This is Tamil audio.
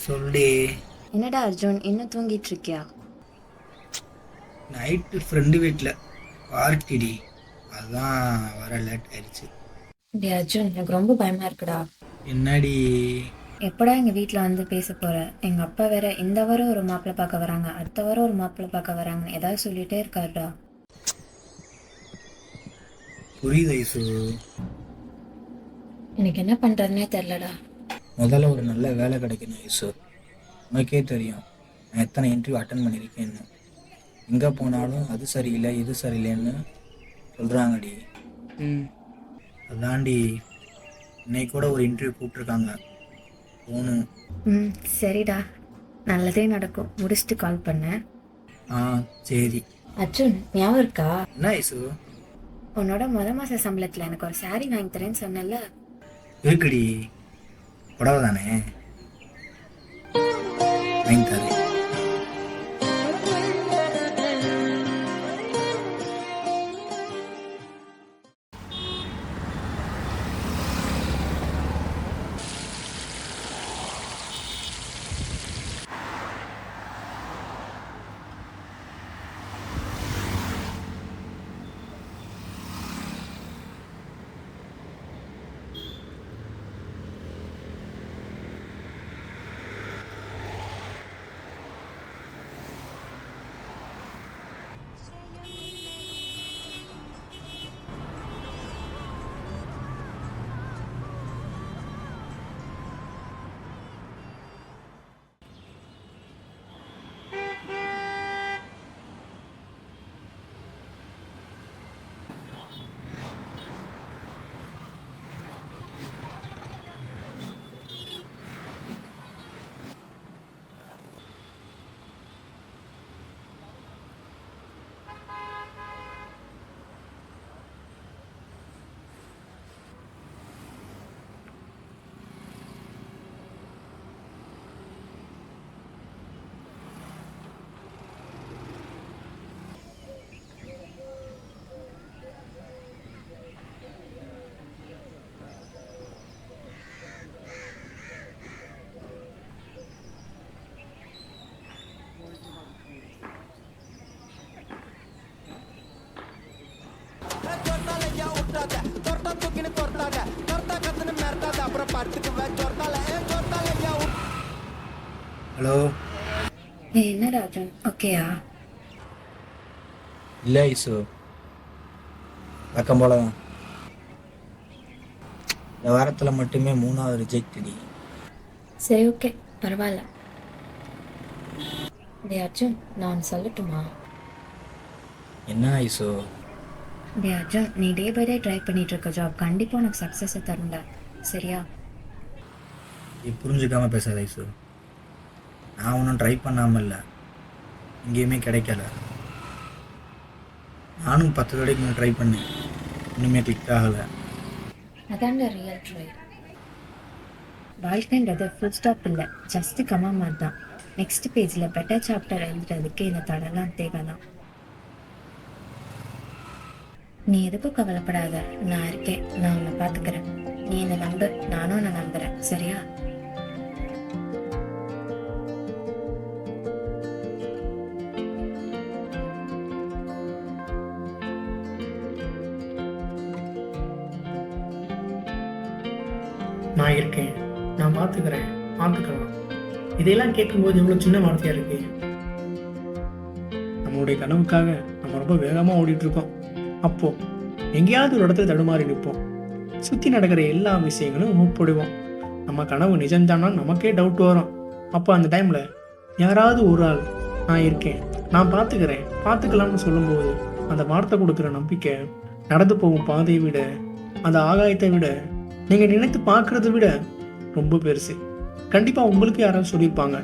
சொல்லி என்னடா அர்ஜுன், இன்னும் தூங்கிட்டு இருக்கியா? நைட்டு ஃப்ரெண்டு வீட்டில் பார்ட்டிடி, அதான் வர லேட் ஆயிடுச்சு. டே அர்ஜுன், எனக்கு ரொம்ப பயமா இருக்குடா. என்னடி? எப்படா எங்க வீட்ல வந்து பேச போற? எங்க அப்பா வேற இந்த வாரம் ஒரு மாப்பிள்ளை பார்க்க வராங்க, அடுத்த வாரம் ஒரு மாப்பிள்ளை பார்க்க வராங்கன்னு ஏதாவது சொல்லிட்டே இருக்காருடா. புரியுது ஐசு. எனக்கு என்ன பண்றதுன்னே தெரியலடா. முதல்ல ஒரு நல்ல வேலை கிடைக்கணும் ஐசு. உனக்கே தெரியும் நான் எத்தனை இன்டர்வியூ அட்டன் பண்ணியிருக்கேன்னு. எங்கே போனாலும் அது சரியில்லை இது சரியில்லைன்னு சொல்கிறாங்கடி. அதாண்டி இன்னைக்கு கூட ஒரு இன்டர்வியூ கூப்பிட்ருக்காங்க, போகணும். ம், சரிடா, நல்லதே நடக்கும். முடிச்சுட்டு கால் பண்ணேன். ஆ சரி. அர்ஜுன், ஞாபகம் இருக்கா? என்ன ஐசு? உன்னோட மாச சம்பளத்துல எனக்கு ஒரு சாரி வாங்கி தரேன்னு சொன்னல. இருக்குடி, புடவை தானே, வாங்கி தரேன். ஹலோ. என்னடா அர்ஜுன், ஓகேயா? இல்லை ஐசு, வழக்கம் போல தான். இந்த வாரத்தில் மட்டுமே 3வது ரிஜெக்டடி. சரி, ஓகே, பரவாயில்ல. டே அர்ஜுன், நான் சொல்லட்டுமா? என்ன ஐசு? டே அர்ஜுன், நீ டே பை டே ட்ரை பண்ணிட்டு இருக்க ஜாப் கண்டிப்பாக உனக்கு சக்ஸஸை தரும்டா, சரியா? நீ புரிஞ்சுக்காம பேசாத ஐசு. நான் ஒன்றும் ட்ரை பண்ணாமல் இல்லை, எங்கேயுமே கிடைக்கல. நானும் 10 தடவைக்கு ட்ரை பண்ணேன், இன்னுமே கிளிக் ஆகலை. அதான்டா ரியல் ட்ரை. வாழ்க்கைன்றது ஃபுல் ஸ்டாப் இல்லை, ஜஸ்ட் கமா மாதிரி தான். நெக்ஸ்ட் பேஜில் பெட்டர் சாப்டர் எழுதுறதுக்கு இந்த தடலாம் தேவைதான். நீ எதுக்கும் கவலைப்படாத, நான் இருக்கேன், நான் உன்னை பார்த்துக்கிறேன். நீ என்னை நம்பு, நானும் உன்னை நம்புகிறேன், சரியா? நான் இருக்கேன், நான் பார்த்துக்கிறேன், பார்த்துக்கலாம். இதையெல்லாம் கேட்கும்போது எவ்வளோ சின்ன வார்த்தையாக இருக்கு. நம்மளுடைய கனவுக்காக நம்ம ரொம்ப வேகமாக ஓடிட்டுருக்கோம். அப்போது எங்கேயாவது ஒரு இடத்துல தடுமாறி நிற்போம். சுற்றி நடக்கிற எல்லா விஷயங்களும் ஒப்பிடுவோம். நம்ம கனவு நிஜம்தானா நமக்கே டவுட் வரும். அப்போ அந்த டைமில் யாராவது ஒரு ஆள் நான் இருக்கேன், நான் பார்த்துக்கிறேன், பார்த்துக்கலாம்னு சொல்லும்போது அந்த வார்த்தை கொடுக்குற நம்பிக்கை நடந்து போகும் பாதையை விட, அந்த ஆகாயத்தை விட, நீங்கள் நினைத்து பார்க்குறத விட ரொம்ப பெருசு. கண்டிப்பாக உங்களுக்கு யாராவது சொல்லியிருப்பாங்க,